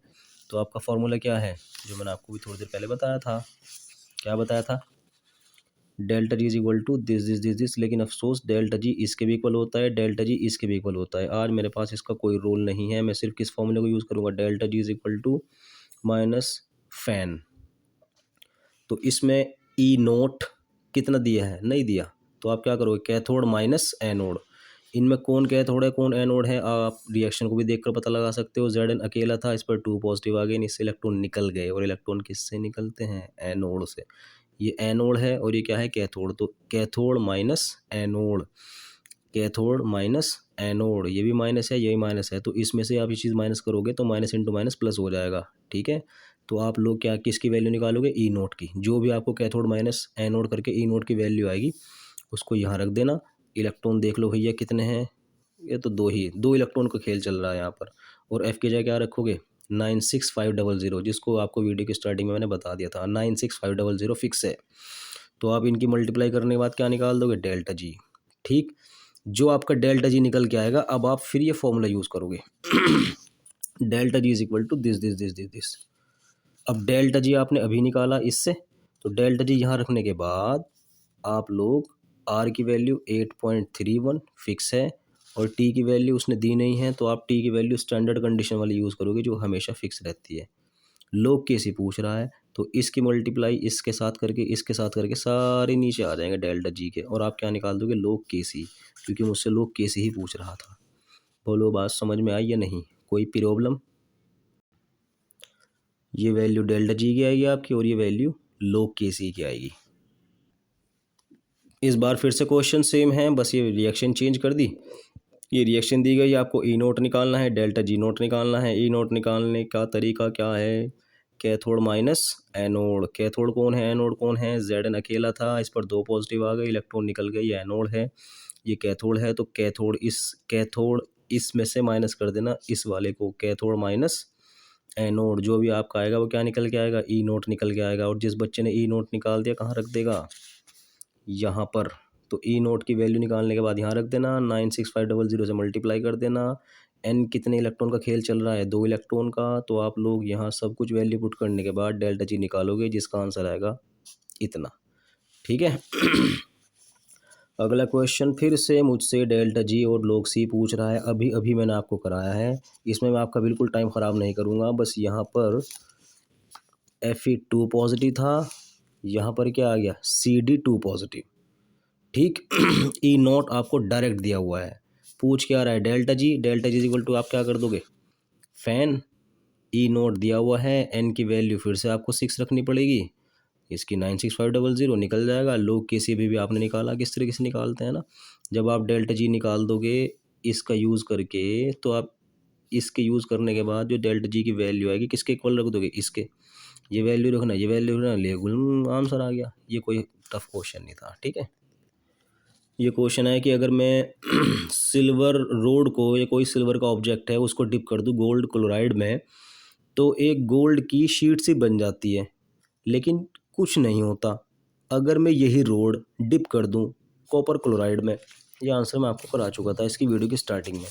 तो आपका फॉर्मूला क्या है जो मैंने आपको भी थोड़ी देर पहले बताया था, क्या बताया था, delta G is equal to this this this this, लेकिन अफसोस डेल्टा जी इसके भी इक्वल होता है, डेल्टा जी इसके भी इक्वल होता है। आज मेरे पास इसका कोई रोल नहीं है, मैं सिर्फ किस फॉर्मूले को यूज़ करूँगा, delta G is equal to minus फैन। तो इसमें ई नोट कितना दिया है, नहीं दिया, तो आप क्या करोगे कैथोड माइनस एनोड, इनमें कौन कैथोड है कौन एनोड है आप रिएक्शन को भी देखकर पता लगा सकते हो। जेड एन अकेला था, इस पर 2 पॉजिटिव आ गए, इससे इलेक्ट्रॉन निकल गए, और इलेक्ट्रॉन किससे निकलते हैं, एनोड से। ये एनोड है और ये क्या है कैथोड, तो cathode minus anode, cathode minus anode, ये भी माइनस है ये भी माइनस है, तो इसमें से आप ये चीज़ माइनस करोगे तो माइनस इंटू माइनस प्लस हो जाएगा, ठीक है। तो आप लोग क्या किसकी वैल्यू निकालोगे, ई नोट की, जो भी आपको कैथोड माइनस एनोड करके ई नोट की वैल्यू आएगी उसको यहाँ रख देना। इलेक्ट्रॉन देख लो भैया कितने हैं, ये तो दो इलेक्ट्रॉन का खेल चल रहा है यहाँ पर, और एफ की जगह क्या रखोगे 96500, जिसको आपको वीडियो की स्टार्टिंग में मैंने बता दिया था 96500 फिक्स है। तो आप इनकी मल्टीप्लाई करने के बाद क्या निकाल दोगे, डेल्टा जी, ठीक। जो आपका डेल्टा जी निकल के आएगा अब आप फिर ये फॉर्मूला यूज़ करोगे delta G is equal to this this this this this. अब डेल्टा जी आपने अभी निकाला इससे, तो डेल्टा जी यहाँ रखने के बाद आप लोग आर की वैल्यू 8.31 फिक्स है और टी की वैल्यू उसने दी नहीं है, तो आप टी की वैल्यू स्टैंडर्ड कंडीशन वाली यूज़ करोगे जो हमेशा फिक्स रहती है। लोग कैसी पूछ रहा है तो इसकी मल्टीप्लाई इसके साथ करके सारे नीचे आ जाएंगे डेल्टा जी के, और आप क्या निकाल दोगे लोग केसी, क्योंकि मुझसे लोग केसी ही पूछ रहा था। बोलो बात समझ में आई या नहीं, कोई प्रॉब्लम। ये वैल्यू डेल्टा जी की आएगी आपकी और ये वैल्यू लोग केसी की आएगी। इस बार फिर से क्वेश्चन सेम है, बस ये रिएक्शन चेंज कर दी। ये रिएक्शन दी गई, आपको ई नोट निकालना है, डेल्टा जी नोट निकालना है। ई नोट निकालने का तरीका क्या है, कैथोड माइनस एनोड, कैथोड कौन है एनोड कौन है, जेड एन अकेला था, इस पर 2 पॉजिटिव आ गए, इलेक्ट्रॉन निकल गए, ये एनोड है, ये कैथोड है, तो कैथोड इसमें से माइनस कर देना इस वाले को, कैथोड माइनस एनोड, जो भी आपका आएगा वो क्या निकल के आएगा, ई नोट निकल के आएगा। और जिस बच्चे ने ई नोट निकाल दिया कहाँ रख देगा, यहाँ पर, तो ई नोट की वैल्यू निकालने के बाद यहाँ रख देना, 96500 से मल्टीप्लाई कर देना। एन कितने इलेक्ट्रॉन का खेल चल रहा है, 2 इलेक्ट्रॉन का, तो आप लोग यहाँ सब कुछ वैल्यू पुट करने के बाद डेल्टा जी निकालोगे जिसका आंसर आएगा इतना, ठीक है। अगला क्वेश्चन फिर से मुझसे डेल्टा जी और log C पूछ रहा है, अभी अभी मैंने आपको कराया है, इसमें मैं आपका बिल्कुल टाइम ख़राब नहीं करूँगा। बस यहाँ पर Fe2 पॉजिटिव था, यहाँ पर क्या आ गया CD2 पॉजिटिव, ठीक। ई नोट आपको डायरेक्ट दिया हुआ है, पूछ क्या रहा है delta G is equal to आप क्या कर दोगे फैन, ई नोट दिया हुआ है, एन की वैल्यू फिर से आपको 6 रखनी पड़ेगी, इसकी 96500 निकल जाएगा। लोग किसी भी आपने निकाला किस तरीके से निकालते हैं ना, जब आप डेल्टा जी निकाल दोगे इसका यूज़ करके, तो आप इसके यूज़ करने के बाद जो डेल्टा जी की वैल्यू आएगी किसके इक्वल रख दोगे, इसके, ये वैल्यू रखना ये वैल्यू रखना, ले आंसर आ गया। ये कोई टफ क्वेश्चन नहीं था, ठीक है। ये क्वेश्चन है कि अगर मैं सिल्वर रोड को या कोई सिल्वर का ऑब्जेक्ट है उसको डिप कर दूं गोल्ड क्लोराइड में, तो एक गोल्ड की शीट सी बन जाती है, लेकिन कुछ नहीं होता। अगर मैं यही रोड डिप कर दूं कॉपर क्लोराइड में, ये आंसर मैं आपको करा चुका था इसकी वीडियो की स्टार्टिंग में।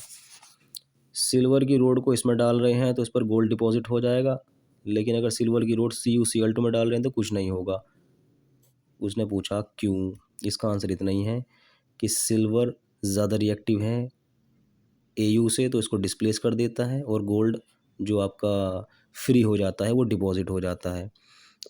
सिल्वर की रोड को इसमें डाल रहे हैं तो इस पर गोल्ड डिपॉजिट हो जाएगा, लेकिन अगर सिल्वर की रोड CuCl2 में डाल रहे हैं तो कुछ नहीं होगा। उसने पूछा क्यों, इसका आंसर इतना ही है कि सिल्वर ज़्यादा रिएक्टिव है AU से, तो इसको डिस्प्लेस कर देता है और गोल्ड जो आपका फ्री हो जाता है वो डिपॉजिट हो जाता है।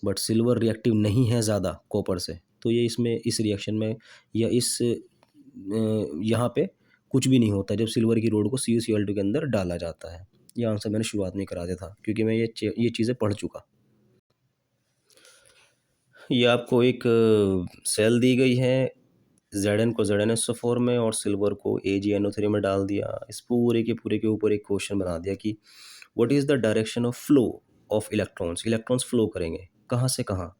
बट सिल्वर रिएक्टिव नहीं है ज़्यादा कॉपर से, तो ये इसमें इस रिएक्शन में या इस यहाँ पे कुछ भी नहीं होता जब सिल्वर की रोड को CuCl2 के अंदर डाला जाता है। ये आंसर मैंने शुरुआत में करा दिया था क्योंकि मैं ये चीज़ें पढ़ चुका। ये आपको एक सेल दी गई है, Zn को ZnSO4 में और सिल्वर को AgNO3 में डाल दिया। इस पूरे के ऊपर एक क्वेश्चन बना दिया कि what is the direction of flow of electrons. Electrons flow करेंगे कहाँ से कहाँ।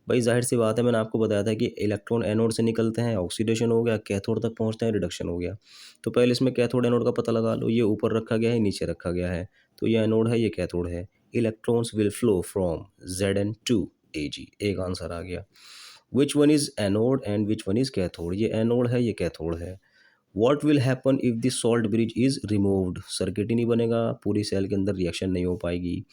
भाई जाहिर सी बात है, मैंने आपको बताया था कि इलेक्ट्रॉन एनोड से निकलते हैं, ऑक्सीडेशन हो गया, कैथोड तक पहुंचते हैं, रिडक्शन हो गया। तो पहले इसमें कैथोड एनोड का पता लगा लो। ये ऊपर रखा गया है, नीचे रखा गया है, तो ये एनोड है, ये कैथोड है। Electrons will flow from Zn to Ag। एक आंसर आ गया। Which one is anode and which one is cathode. ये एनोड है, ये कैथोड है। What will happen if the salt bridge is removed. Circuit ही नहीं बनेगा, पूरी सेल के अंदर रिएक्शन नहीं हो पाएगी।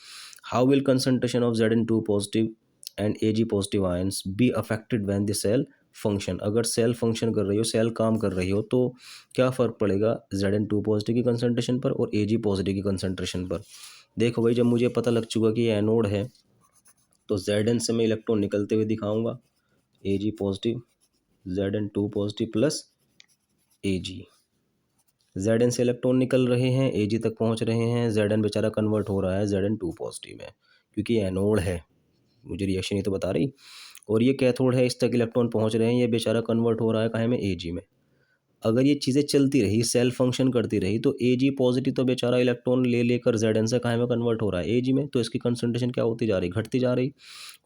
How will concentration of Zn2 positive and Ag positive ions be affected when the cell function. अगर सेल फंक्शन कर रही हो, सेल काम कर रही हो, तो क्या फ़र्क पड़ेगा Zn2 पॉजिटिव की कंसंट्रेशन पर और Ag पॉजिटिव की कंसंट्रेशन पर। देखो भाई, जब मुझे पता लग चुका कि ये एनोड है, तो Zn से मैं इलेक्ट्रॉन निकलते हुए दिखाऊंगा, Ag positive, Zn2 positive plus Ag। Zn से इलेक्ट्रॉन निकल रहे हैं, Ag तक पहुंच रहे हैं, Zn बेचारा कन्वर्ट हो रहा है Zn2 पॉजिटिव में, क्योंकि एनोड है, मुझे रिएक्शन ही तो बता रही। और ये कैथोड है, इस तक इलेक्ट्रॉन पहुंच रहे हैं, ये बेचारा कन्वर्ट हो रहा है कहाँ में, Ag में। अगर ये चीज़ें चलती रही, सेल फंक्शन करती रही, तो Ag पॉजिटिव तो बेचारा इलेक्ट्रॉन ले लेकर Zn से कहाँ में कन्वर्ट हो रहा है, Ag में। तो इसकी कंसंट्रेशन क्या होती जा रही, घटती जा रही।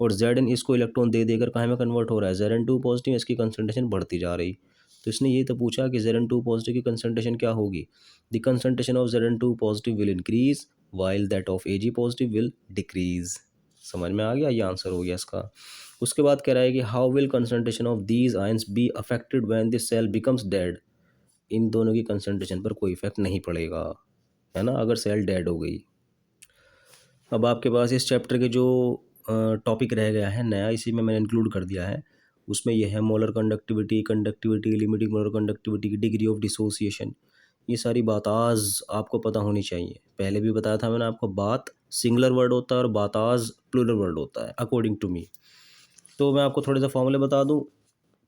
और Zn इसको इलेक्ट्रॉन दे देकर कहाँ में कन्वर्ट हो रहा है, Zn2 पॉजिटिव, इसकी कंसंट्रेशन बढ़ती जा रही। तो इसने ये तो पूछा कि Zn2 पॉजिटिव की कंसंट्रेशन क्या होगी। The concentration of Zn2 positive will increase while that of Ag positive will decrease. समझ में आ गया, ये आंसर हो गया इसका। उसके बाद कह रहा है कि how will concentration of these ions be affected when this cell becomes dead. इन दोनों की कंसंट्रेशन पर कोई इफेक्ट नहीं पड़ेगा, है ना, अगर सेल डेड हो गई। अब आपके पास इस चैप्टर के जो टॉपिक रह गया है नया, इसी में मैंने इंक्लूड कर दिया है। उसमें यह है molar conductivity, conductivity, limiting molar conductivity की डिग्री ऑफ डिसोसिएशन। ये सारी बात आज आपको पता होनी चाहिए। पहले भी बताया था मैंने आपको, बात सिंगुलर वर्ड होता है और बाताज प्लूरल वर्ड होता है अकॉर्डिंग टू मी। तो मैं आपको थोड़े से फॉर्मूले बता दूं।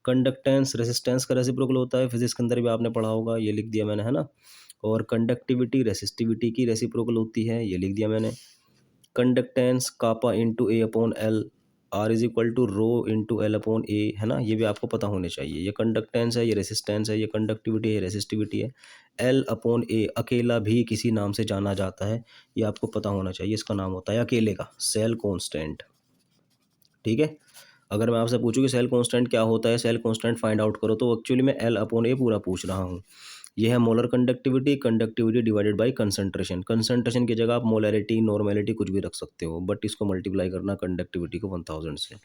कंडक्टेंस रेसिस्टेंस का रेसिप्रोकल होता है, फिजिक्स के अंदर भी आपने पढ़ा होगा, ये लिख दिया मैंने, है ना। और कंडक्टिविटी रेसिस्टिविटी की रेसिप्रोकल होती है, ये लिख दिया मैंने। Conductance kappa into A upon L, R is equal to rho into L upon A, है ना। ये भी आपको पता होने चाहिए। ये कंडक्टेंस है, ये रेसिस्टेंस है, ये कंडक्टिविटी है, रेसिस्टिविटी है। एल अपॉन ए अकेला भी किसी नाम से जाना जाता है, ये आपको पता होना चाहिए। इसका नाम होता है अकेले का सेल कांस्टेंट। ठीक है। अगर मैं आपसे पूछूं कि सेल कांस्टेंट क्या होता है, सेल कांस्टेंट फाइंड आउट करो, तो एक्चुअली मैं एल अपॉन ए पूरा पूछ रहा हूँ। यह है molar conductivity, conductivity divided by concentration. Concentration की जगह आप मोलैरिटी, नॉर्मेलिटी कुछ भी रख सकते हो, बट इसको मल्टीप्लाई करना कंडक्टिविटी को 1000 से।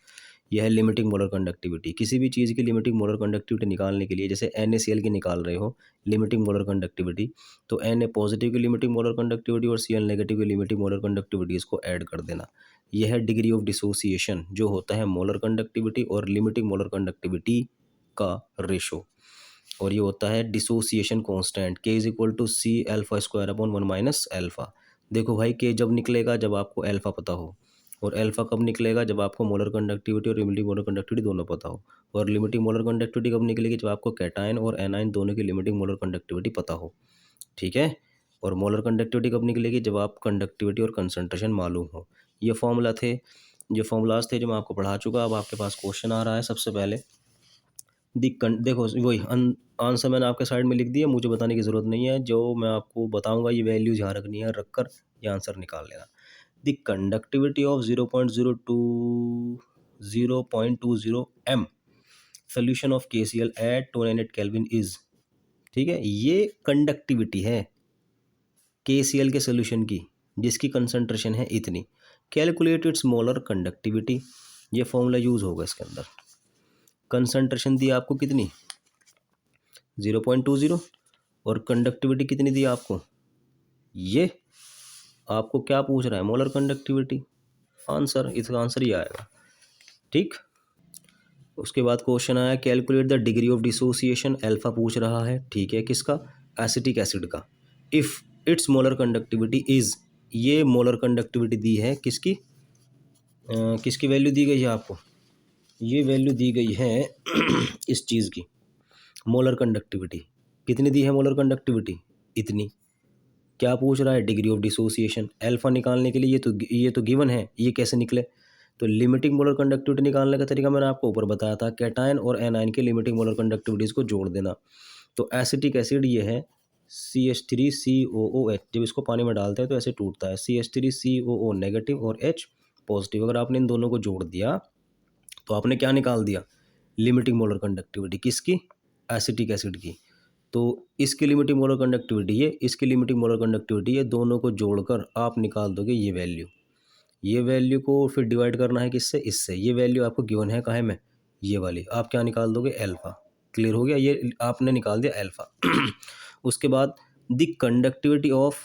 यह है लिमिटिंग मोलर कंडक्टिविटी। किसी भी चीज़ की लिमिटिंग मोलर कंडक्टिविटी निकालने के लिए, जैसे NaCl की निकाल रहे हो लिमिटिंग मोलर कंडक्टिविटी, तो Na पॉजिटिव की लिमिटिंग मोलर कंडक्टिविटी और Cl नेगेटिव की लिमिटिंग मोलर कंडक्टिविटी, इसको ऐड कर देना। यह है डिग्री ऑफ डिसोसिएशन, जो होता है मोलर कंडक्टिविटी और लिमिटिंग मोलर कंडक्टिविटी का रेशो। और ये होता है dissociation constant, K is equal to C alpha square upon 1 minus alpha. देखो भाई, K जब निकलेगा जब आपको अल्फा पता हो, और अल्फा कब निकलेगा जब आपको मोलर कंडक्टिविटी और लिमिटिंग मोलर कंडक्टिविटी दोनों पता हो। और लिमिटिंग मोलर कंडक्टिविटी कब निकलेगी जब आपको कैटायन और एनायन दोनों की लिमिटिंग मोलर कंडक्टिविटी पता हो। ठीक है। और मोलर कंडक्टिविटी कब निकलेगी जब आप कंडक्टिविटी और कंसंट्रेशन मालूम हो। ये फॉर्मूला थे, ये फॉर्मूलाज थे जो मैं आपको पढ़ा चुका। अब आपके पास क्वेश्चन आ रहा है। सबसे पहले देखो वही आंसर मैंने आपके साइड में लिख दिया, मुझे बताने की ज़रूरत नहीं है। जो मैं आपको बताऊंगा ये वैल्यूज यहाँ रखनी है, रखकर ये आंसर निकाल लेना। The conductivity of 0.20 m solution of KCl at 298 kelvin is. ठीक है, ये कंडक्टिविटी है KCl के सोल्यूशन की, जिसकी कंसंट्रेशन है इतनी। कैलकुलेट इट्स मोलर कंडक्टिविटी, ये फॉर्मूला यूज होगा इसके अंदर। कंसंट्रेशन दी आपको कितनी, 0.20, और कंडक्टिविटी कितनी दी आपको, ये आपको क्या पूछ रहा है, मोलर कंडक्टिविटी। आंसर, इसका आंसर ही आएगा। ठीक। उसके बाद क्वेश्चन आया calculate the degree of dissociation, alpha पूछ रहा है। ठीक है, किसका, एसिटिक एसिड का। If it's molar conductivity is, ये मोलर कंडक्टिविटी दी है किसकी, किसकी वैल्यू दी गई है आपको, ये वैल्यू दी गई है इस चीज़ की, मोलर कंडक्टिविटी कितनी दी है, मोलर कंडक्टिविटी इतनी। क्या पूछ रहा है, डिग्री ऑफ डिसोसिएशन। अल्फा निकालने के लिए ये तो गिवन है, ये कैसे निकले, तो लिमिटिंग मोलर कंडक्टिविटी निकालने का तरीका मैंने आपको ऊपर बताया था, कैटायन और एनायन के लिमिटिंग मोलर कंडक्टिविटीज़ को जोड़ देना। तो एसिटिक एसिड ये है CH3COOH, जब इसको पानी में डालते हैं तो ऐसे टूटता है, CH3COO नेगेटिव और H पॉजिटिव। अगर आपने इन दोनों को जोड़ दिया तो आपने क्या निकाल दिया, लिमिटिंग मोलर कंडक्टिविटी किसकी, एसिटिक एसिड की। तो इसकी लिमिटिंग मोलर कंडक्टिविटी है, इसकी लिमिटिंग मोलर कंडक्टिविटी है, दोनों को जोड़कर आप निकाल दोगे ये वैल्यू। ये वैल्यू को फिर डिवाइड करना है किससे, इससे। ये वैल्यू आपको गिवन है कहाँ में, ये वाली। आप क्या निकाल दोगे, अल्फा। क्लियर हो गया, ये आपने निकाल दिया अल्फा। उसके बाद the conductivity of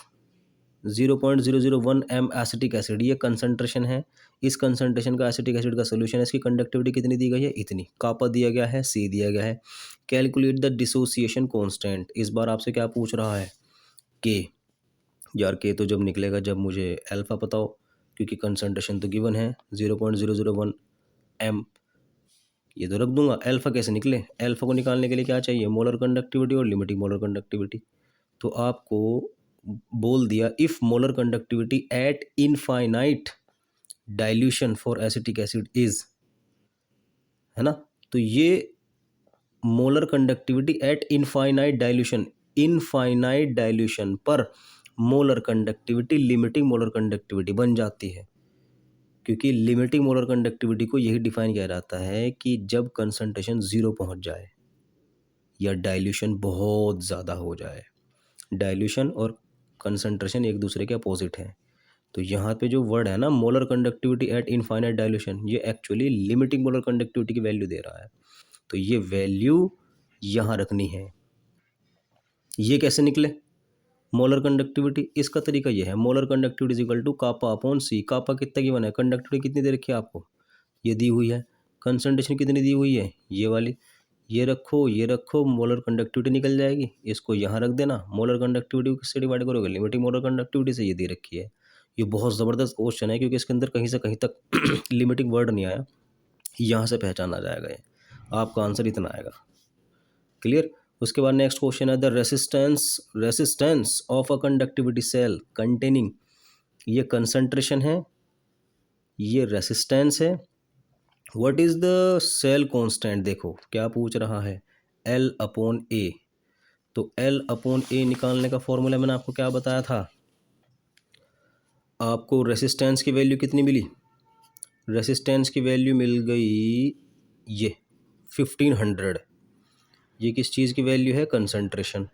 0.001 m acetic acid, ये कंसंट्रेशन है, इस कंसंट्रेशन का एसिटिक एसिड का सोल्यूशन है, इसकी कंडक्टिविटी कितनी दी गई है, इतनी। कापा दिया गया है, सी दिया गया है। कैलकुलेट द डिसोसिएशन कांस्टेंट, इस बार आपसे क्या पूछ रहा है, के। यार के तो जब निकलेगा जब मुझे अल्फा पता हो, क्योंकि कंसंट्रेशन तो गिवन है 0.001 m, ये तो रख दूंगा। अल्फा कैसे निकले, अल्फा को निकालने के लिए क्या चाहिए, मोलर कंडक्टिविटी और लिमिटिंग मोलर कंडक्टिविटी। तो आपको बोल दिया if molar conductivity at infinite dilution for acetic acid is, है ना। तो ये molar conductivity at infinite dilution, infinite dilution पर molar conductivity limiting molar conductivity बन जाती है। क्योंकि लिमिटिंग मोलर कंडक्टिविटी को यही डिफाइन किया जाता है कि जब कंसंट्रेशन 0 पहुंच जाए या डाइल्यूशन बहुत ज़्यादा हो जाए। डाइल्यूशन और कंसंट्रेशन एक दूसरे के अपोजिट हैं। तो यहाँ पे जो वर्ड है ना, molar conductivity at infinite dilution, ये एक्चुअली लिमिटिंग मोलर कंडक्टिविटी की वैल्यू दे रहा है। तो ये वैल्यू यहाँ रखनी है। ये कैसे निकले मोलर कंडक्टिविटी, इसका तरीका ये है, molar conductivity is equal to kappa upon C. Kappa कितना की बना है, कंडक्टिविटी कितनी दे रखी है आपको, ये दी हुई है। कंसंट्रेशन कितनी दी हुई है, ये वाली। ये रखो, ये रखो, मोलर कंडक्टिविटी निकल जाएगी। इसको यहाँ रख देना। मोलर कंडक्टिविटी को किससे डिवाइड करोगे, लिमिटिंग मोलर कंडक्टिविटी से। ये दे रखी है। ये बहुत ज़बरदस्त क्वेश्चन है, क्योंकि इसके अंदर कहीं से कहीं तक लिमिटिंग वर्ड नहीं आया, यहाँ से पहचाना जाएगा ये। आपका आंसर इतना आएगा। क्लियर। उसके बाद नेक्स्ट क्वेश्चन है the resistance of a conductivity cell containing, ये कंसंट्रेशन है, ये रेसिस्टेंस है। What is the cell constant, देखो क्या पूछ रहा है, L अपॉन ए। तो L अपॉन ए निकालने का फॉर्मूला मैंने आपको क्या बताया था, आपको रेसिस्टेंस की वैल्यू कितनी मिली, रेसिस्टेंस की वैल्यू मिल गई ये 1500। ये किस चीज़ की वैल्यू है, कंसंट्रेशन।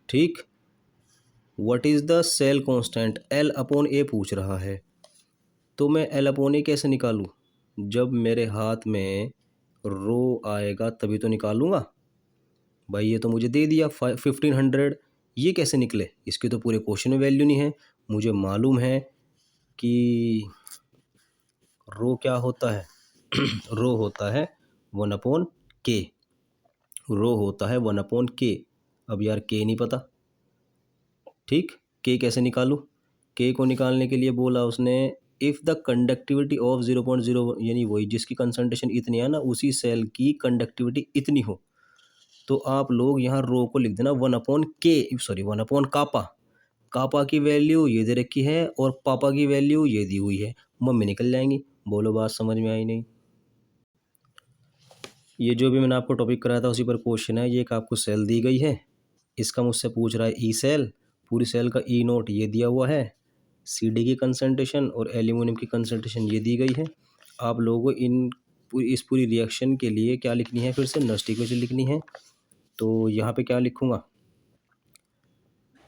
ठीक। What is the cell constant, L upon A पूछ रहा है। तो मैं L अपॉन ए कैसे निकालूँ, जब मेरे हाथ में रो आएगा तभी तो निकालूंगा। भाई ये तो मुझे दे दिया 1500, ये कैसे निकले, इसकी तो पूरे क्वेश्चन में वैल्यू नहीं है। मुझे मालूम है कि रो क्या होता है रो होता है 1/k, रो होता है 1/k। अब यार के नहीं पता, ठीक। के कैसे निकालूं, के को निकालने के लिए बोला उसने इफ़ द कंडक्टिविटी ऑफ 0.0, यानी वही जिसकी कंसंट्रेशन इतनी है ना, उसी सेल की कंडक्टिविटी इतनी हो। तो आप लोग यहाँ रो को लिख देना 1 कापा। कापा की वैल्यू ये दे रखी है और पापा की वैल्यू ये दी हुई है। मम्मी निकल जाएंगी। बोलो बात समझ में आई नहीं। ये जो भी मैंने आपको टॉपिक कराया था उसी पर क्वेश्चन है। ये एक आपको सेल दी गई है, इसका मुझसे पूछ रहा है ई सेल, पूरी सेल का ई नोट ये दिया हुआ है, सी डी की कंसंट्रेशन और एल्यूमिनियम की कंसंट्रेशन ये दी गई है। आप लोगों को इस पूरी रिएक्शन के लिए क्या लिखनी है, फिर से नस्ट इक्वेशन लिखनी है। तो यहाँ पे क्या लिखूँगा,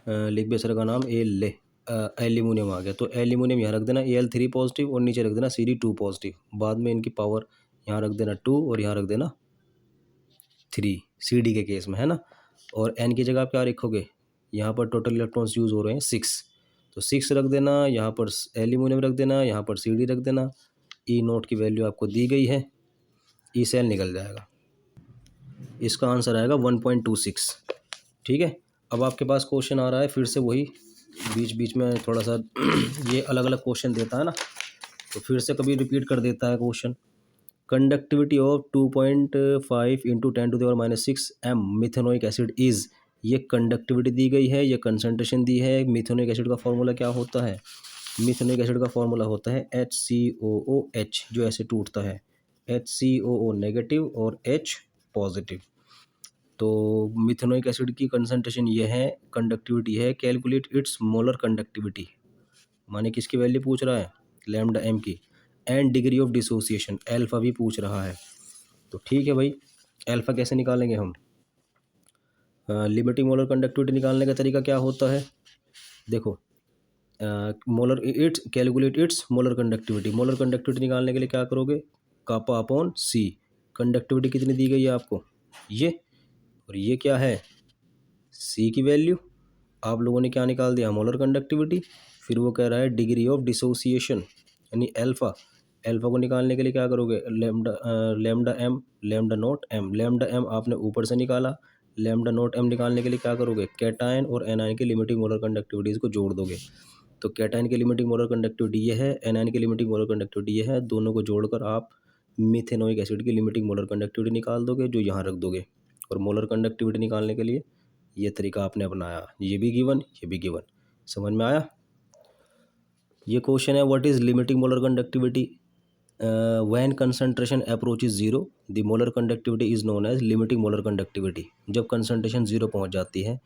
लिख बेसर का नाम एल्यूमिनियम आ गया, तो एल्यूमिनियम यहाँ रख देना Al3 पॉजिटिव और नीचे रख देना Cd2 पॉजिटिव। बाद में इनकी पावर यहाँ रख देना 2 और यहाँ रख देना 3 Cd के केस में, है ना। और N की जगह आप क्या लिखोगे, यहाँ पर टोटल इलेक्ट्रॉन्स यूज़ हो रहे हैं 6, तो 6 रख देना। यहाँ पर एल्यूमिनियम रख देना, यहाँ पर Cd रख देना। ई नोट की वैल्यू आपको दी गई है, ई सेल निकल जाएगा। इसका आंसर आएगा 1.26। ठीक है। अब आपके पास क्वेश्चन आ रहा है फिर से वही, बीच बीच में थोड़ा सा ये अलग अलग क्वेश्चन देता है ना, तो फिर से कभी रिपीट कर देता है question. Conductivity of 2.5 into 10⁻⁻6 M methanoic acid is, ये कंडक्टिविटी दी गई है, ये कंसंट्रेशन दी है। मिथेनोइक एसिड का फॉर्मूला क्या होता है? मिथेनोइक एसिड का फॉर्मूला होता है HCOOH, जो ऐसे टूटता है, HCOO नेगेटिव और H पॉजिटिव। तो मिथेनोइक एसिड की कंसंट्रेशन ये है, कंडक्टिविटी है, कैलकुलेट इट्स मोलर कंडक्टिविटी, माने किसकी वैल्यू पूछ रहा है? लैम्डा एम की। And degree of dissociation, alpha भी पूछ रहा है। तो ठीक है भाई, एल्फा कैसे निकालेंगे हम? लिमिटिंग मोलर कंडक्टिविटी निकालने का तरीका क्या होता है? देखो, molar it's calculate its molar conductivity, molar conductivity निकालने के लिए क्या करोगे? कापा अपॉन सी। कंडक्टिविटी कितनी दी गई है आपको? ये, और ये क्या है? सी की वैल्यू। आप लोगों ने क्या निकाल दिया? Molar conductivity. फिर वो कह रहा है डिग्री ऑफ डिसोसिएशन यानी एल्फा। एल्फा को निकालने के लिए क्या करोगे? Lambda M, lambda naught M. Lambda M आपने ऊपर से निकाला, लैम्डा नोट एम निकालने के लिए क्या करोगे? कैटायन और एनायन की लिमिटिंग मोलर कंडक्टिविटीज़ को जोड़ दोगे। तो कैटायन की लिमिटिंग मोलर कंडक्टिविटी ये है, एनायन की लिमिटिंग मोलर कंडक्टिविटी ये है, दोनों को जोड़कर आप मिथेनोइक एसिड की लिमिटिंग मोलर कंडक्टिविटी निकाल दोगे, जो यहाँ रख दोगे। और मोलर कंडक्टिविटी निकालने के लिए ये तरीका आपने अपनाया, ये भी गिवन, ये भी गिवन। समझ में आया? ये क्वेश्चन है, what is limiting molar conductivity? When concentration approach is zero the molar conductivity is known as limiting molar conductivity. जब कंसंट्रेशन जीरो पहुंच जाती है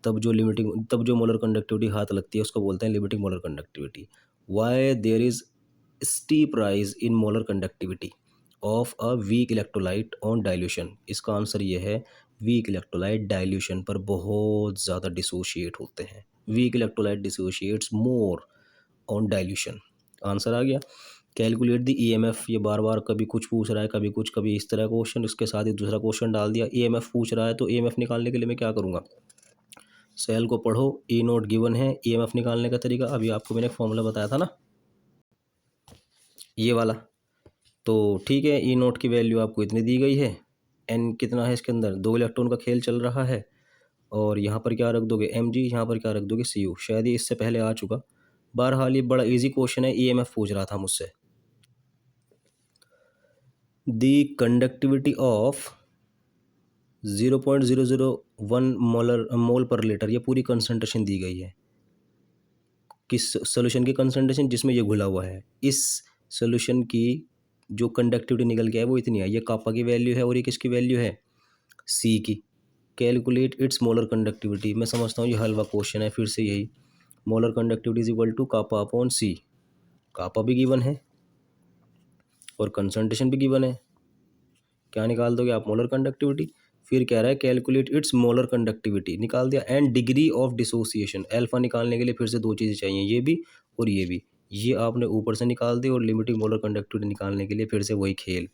तब जो मोलर कंडक्टिविटी हाथ लगती है उसको बोलते हैं limiting molar conductivity. Why there is steep rise in molar conductivity of a weak electrolyte on dilution. इसका आंसर ये है, वीक इलेक्ट्रोलाइट डाइल्यूशन पर बहुत ज़्यादा डिसोशिएट होते हैं। Weak electrolyte dissociates more on dilution. Answer आ गया। कैलकुलेट द ईएमएफ, ये बार बार कभी कुछ पूछ रहा है, कभी कुछ, कभी इस तरह क्वेश्चन, इसके साथ ही दूसरा क्वेश्चन डाल दिया। ईएमएफ पूछ रहा है तो ईएमएफ निकालने के लिए मैं क्या करूँगा? सेल को पढ़ो, ई नोट गिवन है। ईएमएफ निकालने का तरीका अभी आपको मैंने फॉर्मूला बताया था ना, ये वाला। तो ठीक है, ई नोट की वैल्यू आपको इतनी दी गई है, एन कितना है इसके अंदर? 2 इलेक्ट्रॉन का खेल चल रहा है। और यहाँ पर क्या रख दोगे? M G. यहाँ पर क्या रख दोगे? C U. शायद ये इससे पहले आ चुका। बहरहाल ये बड़ा इजी क्वेश्चन है, ईएमएफ पूछ रहा था मुझसे। दी कंडक्टिविटी ऑफ 0.001 मोल पर लीटर, ये पूरी कंसंट्रेशन दी गई है। किस सोल्यूशन की कंसंट्रेशन? जिसमें ये घुला हुआ है। इस सोल्यूशन की जो कंडक्टिविटी निकल के है वो इतनी है। ये कापा की वैल्यू है और ये किसकी वैल्यू है? सी की। Calculate its molar conductivity. मैं समझता हूँ ये हलवा क्वेश्चन है, फिर से यही। Molar conductivity is equal to kappa upon C. Kappa भी गिवन है और कंसंट्रेशन भी गिवन है। क्या निकाल दोगे आप? Molar conductivity. फिर कह रहा है कैलकुलेट इट्स मोलर कंडक्टिविटी, निकाल दिया। And degree of dissociation, alpha निकालने के लिए फिर से दो चीज़ें चाहिए, ये भी और ये भी। ये आपने ऊपर से निकाल दी। और लिमिटिंग मोलर कंडक्टिविटी निकालने के लिए फिर से वही खेल,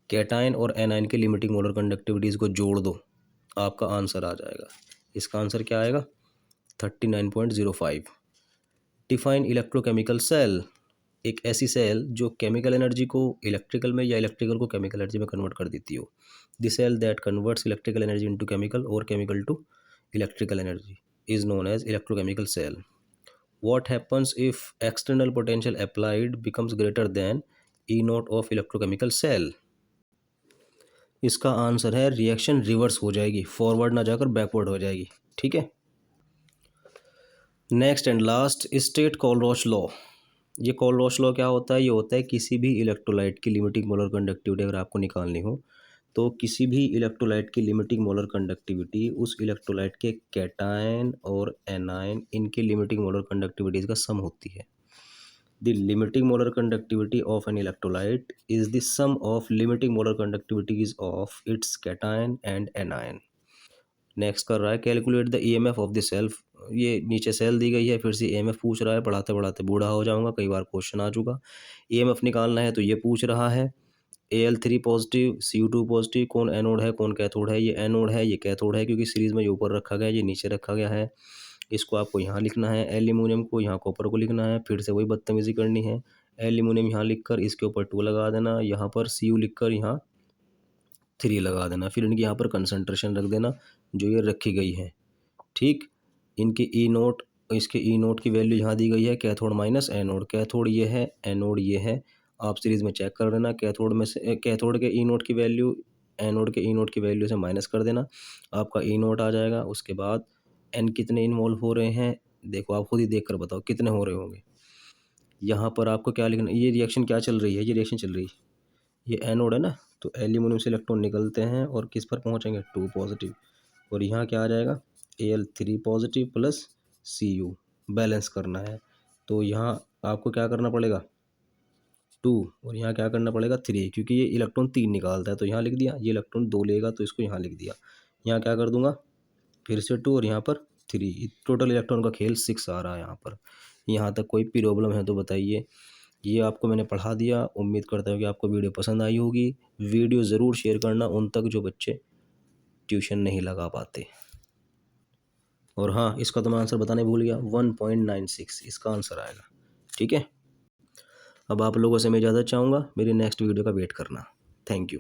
कैटायन और एनायन के लिमिटिंग मोलर कंडक्टिविटीज़ को जोड़ दो, आपका आंसर आ जाएगा। इसका आंसर क्या आएगा? 39.05। डिफाइन इलेक्ट्रोकेमिकल सेल, एक ऐसी सेल जो केमिकल एनर्जी को इलेक्ट्रिकल में या इलेक्ट्रिकल को केमिकल एनर्जी में कन्वर्ट कर देती हो। The cell that converts electrical energy into chemical और chemical to electrical energy is known as electrochemical cell. What happens if external potential applied becomes greater than E naught of electrochemical cell? इसका आंसर है रिएक्शन रिवर्स हो जाएगी, फॉरवर्ड ना जाकर बैकवर्ड हो जाएगी। ठीक है। Next and last, state Kohlrausch law. ये कोलरॉच लॉ क्या होता है? ये होता है किसी भी इलेक्ट्रोलाइट की लिमिटिंग मोलर कंडक्टिविटी अगर आपको निकालनी हो तो किसी भी इलेक्ट्रोलाइट की लिमिटिंग मोलर कंडक्टिविटी उस इलेक्ट्रोलाइट के कैटायन और एनायन इनकी लिमिटिंग मोलर कंडक्टिविटीज़ का सम होती है। The limiting molar conductivity of an electrolyte is the sum of limiting molar conductivities of its cation and anion. Next कर रहा है calculate the EMF of the self. ये नीचे सेल दी गई है, फिर से ईएमएफ पूछ रहा है। पढ़ाते पढ़ाते बूढ़ा हो जाऊंगा, कई बार क्वेश्चन आ चुका। ईएमएफ निकालना है तो ये पूछ रहा है Al3 पॉजिटिव Cu2 पॉजिटिव, कौन एनोड है कौन कैथोड है? ये एनोड है, ये कैथोड है, क्योंकि सीरीज में ये ऊपर रखा गया है, ये नीचे रखा गया है। इसको आपको यहाँ लिखना है, एल्यूमिनियम को यहाँ कॉपर को लिखना है। फिर से वही बदतमीजी करनी है, एल्यूमिनियम यहाँ लिखकर इसके ऊपर 2 लगा देना, यहाँ पर Cu लिखकर यहाँ 3 लगा देना। फिर इनकी यहाँ पर कंसंट्रेशन रख देना जो ये रखी गई है, ठीक। इनकी ई नोट, इसके ई नोट की वैल्यू यहाँ दी गई है, कैथोड माइनस एनोड। कैथोड ये है, एनोड ये है। आप सीरीज़ में चेक कर लेना, कैथोड में से कैथोड के ई नोट की वैल्यू एनोड के ई नोट की वैल्यू से माइनस कर देना, आपका ई नोट आ जाएगा। उसके बाद एन कितने इन्वॉल्व हो रहे हैं, देखो आप खुद ही देख कर बताओ कितने हो रहे होंगे। यहाँ पर आपको क्या लिखना, ये रिएक्शन क्या चल रही है, ये रिएक्शन चल रही है, ये एनोड है ना, तो एल्यूमिनियम से इलेक्ट्रॉन निकलते हैं और किस पर पहुँचेंगे, 2 पॉजिटिव। और यहाँ क्या आ जाएगा, Al3 positive plus Cu, balance करना है। तो यहाँ आपको क्या करना पड़ेगा, 2, और यहाँ क्या करना पड़ेगा 3, क्योंकि ये इलेक्ट्रॉन 3 निकालता है तो यहाँ लिख दिया, ये इलेक्ट्रॉन 2 लेगा तो इसको यहाँ लिख दिया। यहाँ क्या कर दूंगा, फिर से 2 और यहाँ पर 3, टोटल इलेक्ट्रॉन का खेल 6 आ रहा है यहाँ पर। यहाँ तक कोई प्रॉब्लम है तो बताइए। ये आपको मैंने पढ़ा दिया, उम्मीद करता हूँ कि आपको वीडियो पसंद आई होगी। वीडियो ज़रूर शेयर करना उन तक जो बच्चे ट्यूशन नहीं लगा पाते। और हाँ, इसका तो मैं आंसर बताने भूल गया, 1.96 इसका आंसर आएगा, ठीक है। अब आप लोगों से मैं इजाज़त चाहूँगा, मेरी नेक्स्ट वीडियो का वेट करना। Thank you.